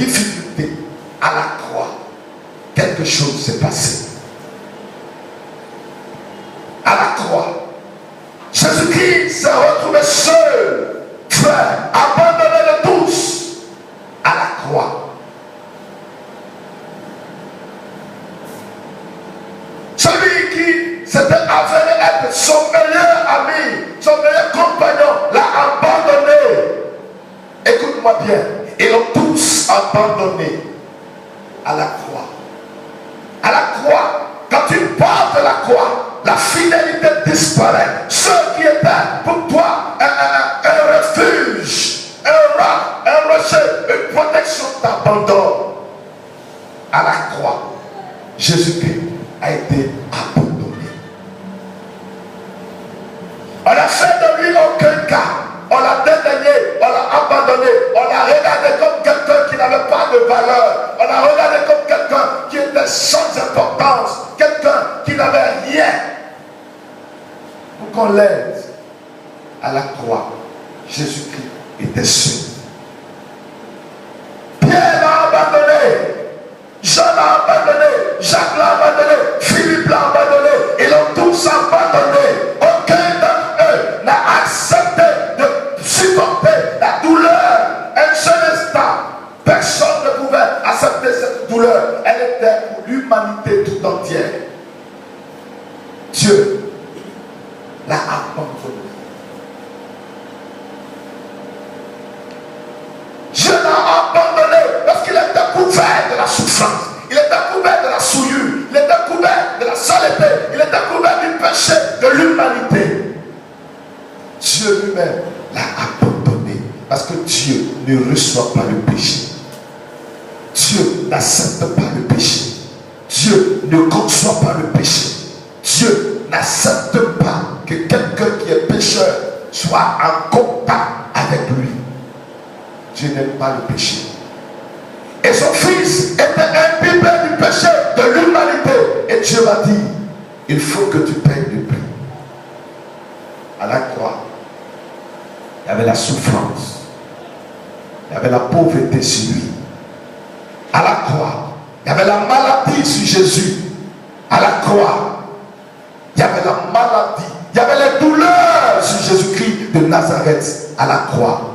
difficultés, à la croix, quelque chose s'est passé. À la croix, Jésus-Christ s'est retrouvé seul, frère, abandonné de tous, à la croix. Celui qui s'était avéré être son meilleur ami, son meilleur compagnon, l'a abandonné. Écoute-moi bien, ils l'ont tous abandonné à la croix. À la croix, quand tu portes la croix, la fidélité disparaît. Ceux qui étaient pour toi un refuge, un roc, un rocher, une protection t'abandonne. À la croix, Jésus-Christ a été abandonné. On a fait de lui aucun cas. On l'a dédaigné, on l'a abandonné, on l'a regardé comme quelqu'un qui n'avait pas de valeur. On l'a regardé comme quelqu'un qui était sans importance, quelqu'un qui n'avait rien. Pour qu'on l'aide à la croix, Jésus-Christ était seul. Pierre l'a abandonné, Jean l'a abandonné, Jacques l'a abandonné, Philippe l'a abandonné, ils l'ont tous abandonné. Aucun d'entre eux n'a accepté de supporter la douleur. Un seul instant, personne ne pouvait accepter cette douleur. Elle était pour l'humanité tout entière. Dieu l'a abandonné. Dieu l'a abandonné parce qu'il était couvert de la souffrance, il était couvert de la souillure, il était couvert de la saleté, il était couvert du péché de l'humanité. Dieu lui-même l'a abandonné parce que Dieu ne reçoit pas le péché. Dieu n'accepte pas le péché. Dieu ne conçoit pas le péché. Dieu n'accepte pas que quelqu'un qui est pécheur soit en contact avec lui. Dieu n'aime pas le péché. Et son fils était imbibé du péché de l'humanité. Et Dieu m'a dit, il faut que tu payes le prix. À la croix, il y avait la souffrance. Il y avait la pauvreté sur lui. À la croix, il y avait la maladie sur Jésus. À la croix, il y avait la maladie. Il y avait les douleurs sur Jésus-Christ de Nazareth. À la croix.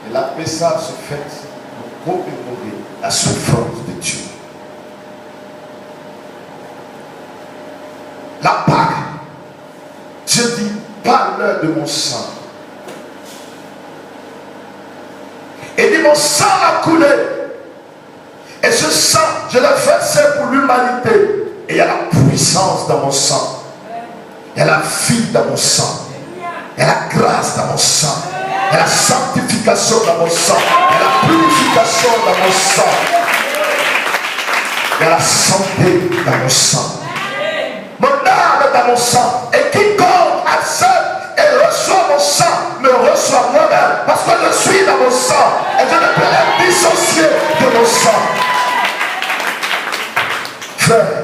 Et la message se fait pour commémorer la souffrance de Dieu. La Pâque, Dieu dit, parle de mon sang. Et dit, mon sang a coulé. Et ce sang, je l'ai versé pour l'humanité. Et il y a la puissance dans mon sang. Il y a la vie dans mon sang. Il y a la grâce dans mon sang. Il y a la sanctification dans mon sang. Il y a la purification dans mon sang. Il y a la santé dans mon sang. Mon âme est dans mon sang. Et quiconque accepte et reçoit mon sang me reçoit moi-même. Parce que je suis dans mon sang. Et je ne peux être dissocié de mon sang. Frère,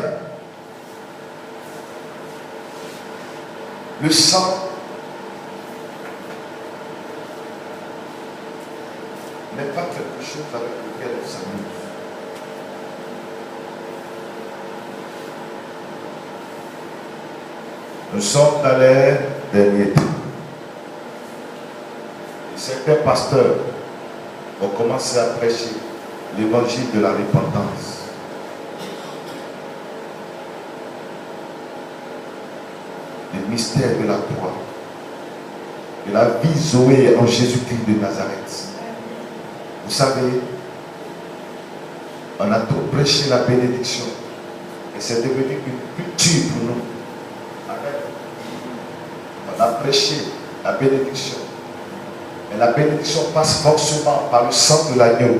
le sang n'est pas quelque chose avec lequel on s'amuse. Nous sommes dans les derniers temps. Et certains pasteurs ont commencé à prêcher l'évangile de la repentance. Le mystère de la croix, de la vie Zoé en Jésus-Christ de Nazareth. Vous savez, on a trop prêché la bénédiction et c'est devenu une culture pour nous. On a prêché la bénédiction, mais la bénédiction passe forcément par le sang de l'agneau.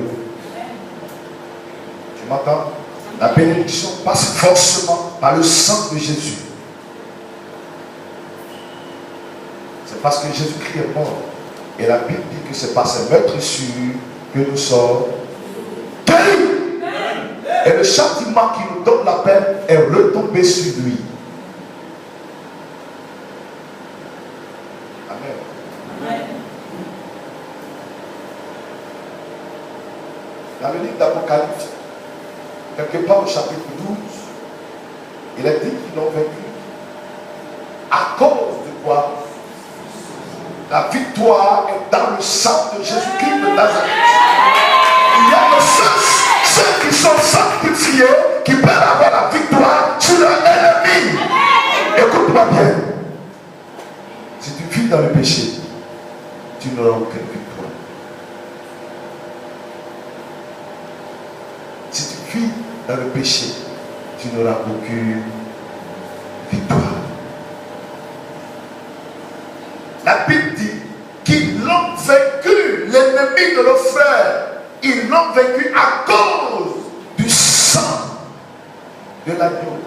Tu m'entends? La bénédiction passe forcément par le sang de Jésus. C'est parce que Jésus-Christ est mort. Et la Bible dit que c'est par ses meurtrissures que nous sommes guéris. Et le châtiment qui nous donne la peine est retombé sur lui. Amen. quelque part au chapitre 12, il a dit qu'ils l'ont vaincu. À cause de quoi? La victoire est dans le sang de Jésus-Christ de Nazareth. Il y a que ceux qui sont sanctifiés qui peuvent avoir la victoire sur leur ennemi. Écoute-moi bien. Si tu vis dans le péché, tu n'auras aucune victoire. Si tu vis dans le péché, tu n'auras aucune victoire. La Bible dit qu'ils l'ont vaincu, l'ennemi de nos frères. Ils l'ont vaincu à cause du sang de l'agneau.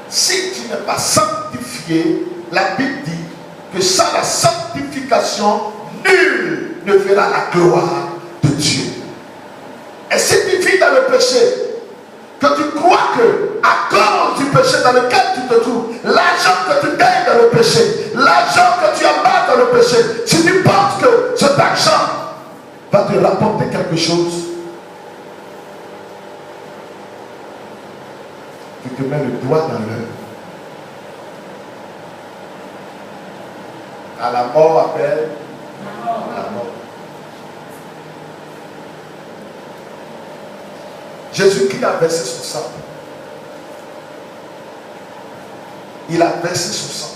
Si tu n'es pas sanctifié, la Bible dit que sans la sanctification, nul ne verra la gloire de Dieu. Et si tu vis dans le péché, que tu crois que à cause du péché dans lequel tu te trouves, l'argent que tu gagnes dans le péché, l'argent que tu amasses dans le péché, si tu penses que cet argent va te rapporter quelque chose, tu te mets le doigt dans l'œil. À la mort appelle la mort. Jésus-Christ a versé son sang. Il a versé son sang.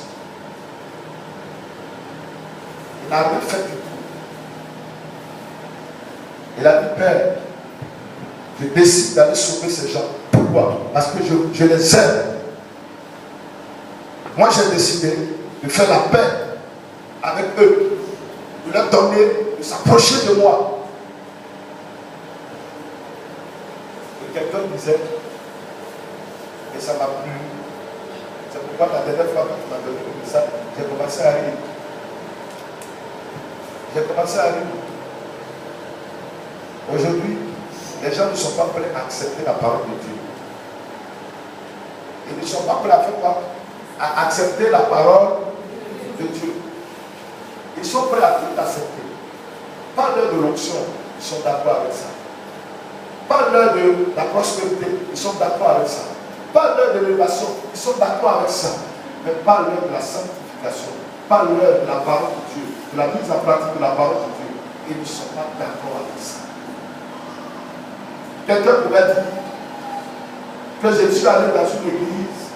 Il n'a rien fait du tout. Il a dit, Père, je décide d'aller sauver ces gens. Pourquoi? Parce que je les aime. Moi, j'ai décidé de faire la paix avec eux, de leur donner, de s'approcher de moi. Quelqu'un disait, et ça m'a plu. C'est pourquoi la dernière fois que tu m'as donné le message, j'ai commencé à rire. J'ai commencé à rire. Aujourd'hui, les gens ne sont pas prêts à accepter la parole de Dieu. Ils ne sont pas prêts à faire quoi? À accepter la parole de Dieu. Ils sont prêts à tout accepter. Parle-leur de l'onction, ils sont d'accord avec ça. Parle-leur de la prospérité, ils sont d'accord avec ça. Parle-leur de l'élévation, ils sont d'accord avec ça. Mais parle-leur de la sanctification, parle-leur de la parole de Dieu, de la mise en pratique de la parole de Dieu. Ils ne sont pas d'accord avec ça. Quelqu'un pourrait dire que je suis allé dans une église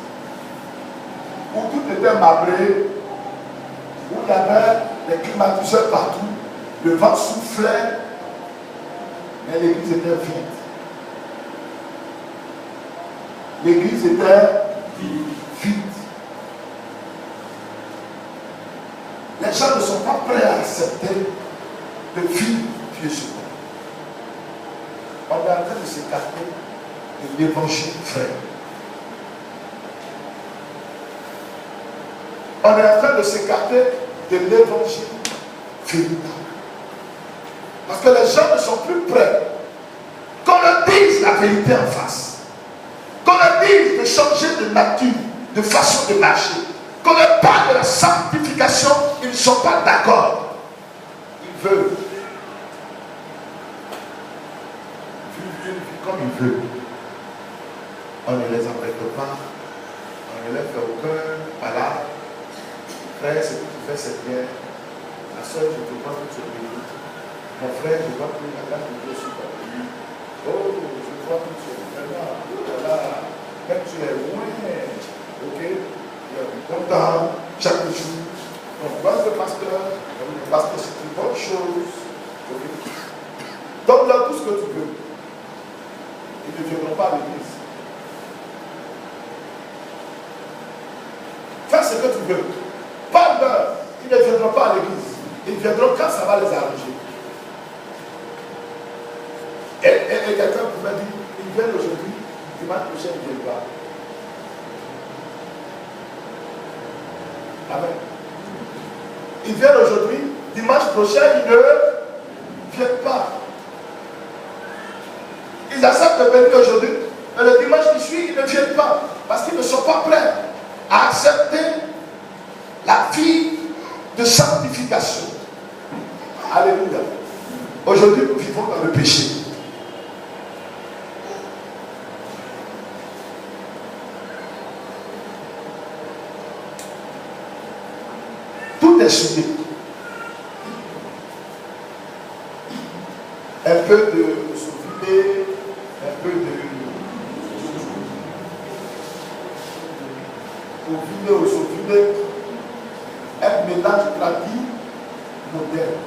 où tout était marbré, où il y avait des climatiseurs partout, le vent soufflait, mais l'église était vide. L'église était vide. Les gens ne sont pas prêts à accepter de vivre Dieu sur terre. On est en train de s'écarter de l'évangile vrai. On est en train de s'écarter de l'évangile véritable. Parce que les gens ne sont plus prêts qu'on leur dise la vérité en face. Qu'on leur dise de changer de nature, de façon de marcher. Qu'on leur parle de la sanctification, ils ne sont pas d'accord. Ils veulent vivre une vie comme ils veulent. On ne les embête pas, on ne leur fait aucun malade. Frère, ce que tu fais, c'est bien. Ma soeur, je te prends toute cette minute. Mon frère, je vois que la grâce de Dieu sur ta vie. Oh, je vois que tu es vraiment, voilà, même tu es loin, ok, tu es content chaque jour. Donc, vois le pasteur, c'est une bonne chose, ok. Donne-leur tout ce que tu veux. Ils ne viendront pas à l'église. Fais ce que tu veux. Parle-leur, ils ne viendront pas à l'église. Ils viendront quand ça va les arranger. Et quelqu'un pouvait dire, ils viennent aujourd'hui, dimanche prochain, ils ne viennent pas. Amen. Ils viennent aujourd'hui, dimanche prochain, ils ne viennent pas. Ils acceptent de venir aujourd'hui, mais le dimanche qui suit, ils ne viennent pas. Parce qu'ils ne sont pas prêts à accepter la vie de sanctification. Alléluia. Aujourd'hui, nous vivons dans le péché. Tout est souillé. Un peu de sauveté, un peu de... Pour vider ou sauveter, un mélange tradit moderne.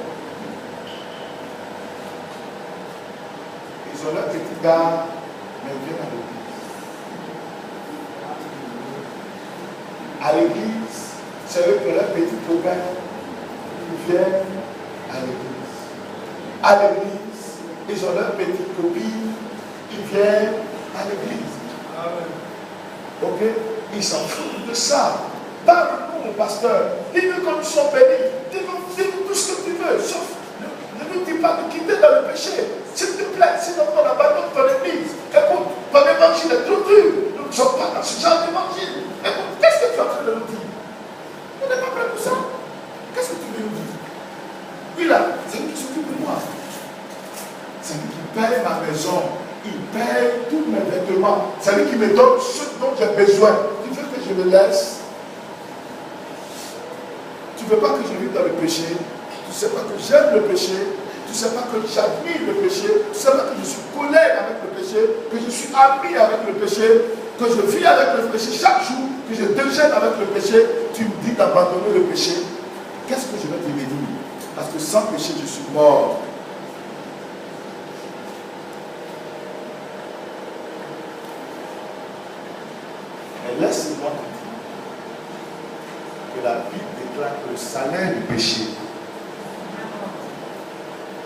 Ils ont leur petit gars, mais ils viennent à l'église. À l'église, c'est eux qui ont leur petit copain qui viennent à l'église. À l'église, ils ont leur petite copine qui viennent à l'église. Ok? Ils s'en foutent de ça. Parle-nous, pasteur. Dis-nous comme ils sont bénis. Dis-nous tout ce que tu veux. Sauf, ne nous dis pas de quitter dans le péché. S'il te plaît, sinon on abandonne ton église. Écoute, ton évangile est trop dur. Nous ne sommes pas dans ce genre d'évangile. Écoute, qu'est-ce que tu es en train de nous dire? On n'est pas prêt pour ça. Qu'est-ce que tu veux nous dire? Oui, là, c'est lui qui s'occupe de moi. C'est lui qui paye ma maison. Il paye tous mes vêtements. C'est lui qui me donne ce dont j'ai besoin. Tu veux que je le laisse? Tu ne veux pas que je vive dans le péché? Tu ne sais pas que j'aime le péché? Tu ne sais pas que j'admire le péché? Tu ne sais pas que je suis collègue avec le péché? Que je suis ami avec le péché? Que je vis avec le péché chaque jour? Que je déjeune avec le péché? Tu me dis d'abandonner le péché? Qu'est-ce que je vais te dire? Parce que sans péché, je suis mort. Mais laisse-moi te dire que la Bible déclare que le salaire du péché,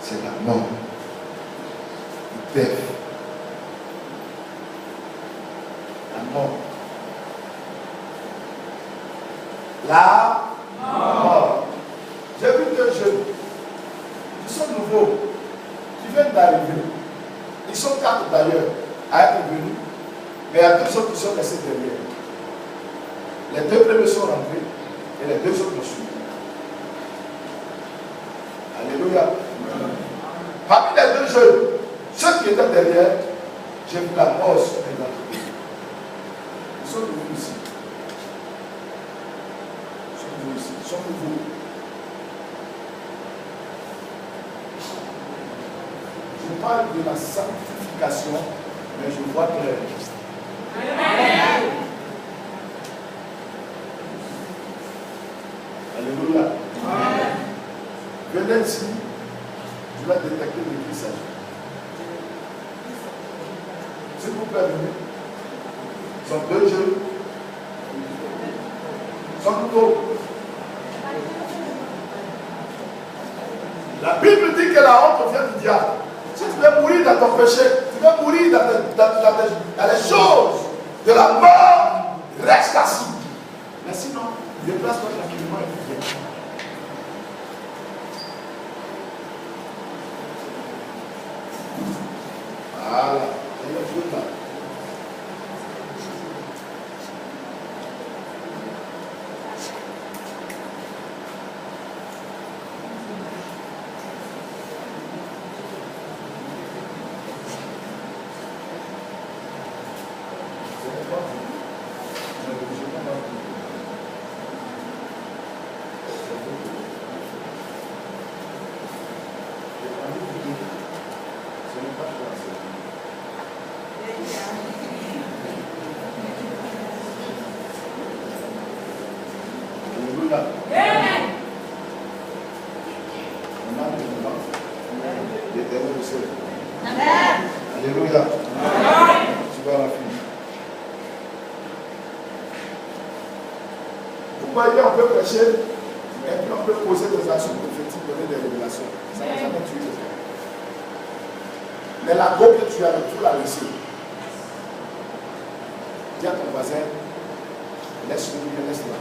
c'est la mort. Le death. La mort. La mort. J'ai vu deux jeunes qui sont nouveaux, qui viennent d'arriver. Ils sont quatre d'ailleurs à être venus, mais il y a deux autres qui sont restés derrière. Les deux premiers sont rentrés et les deux autres me suivent. Alléluia. Parmi les deux jeunes, ceux qui étaient derrière, j'ai vu la mort sur les dents. Ils sont venus ici. Ils sont nouveaux. Je parle de la sanctification, mais je vois clair. Amen. Alléluia. Amen. Venez ici, je vais détecter le message. S'il vous plaît, venez. Ce sont deux jeunes. Ils sont nouveaux. La Bible dit que la honte vient du diable. Si tu veux mourir dans ton péché, tu veux mourir dans les choses de la mort, reste assis. Mais sinon, déplace-toi tranquillement et puis viens. Voilà. Et le fruit là. Alléluia. Tu vas la fille. Vous voyez, on peut prêcher et puis on peut poser des actions prophétiques, donner des révélations. Ça n'a jamais tué. Mais la go que tu as, il faut la laisser. Dis à ton voisin, laisse-le, laisse-la.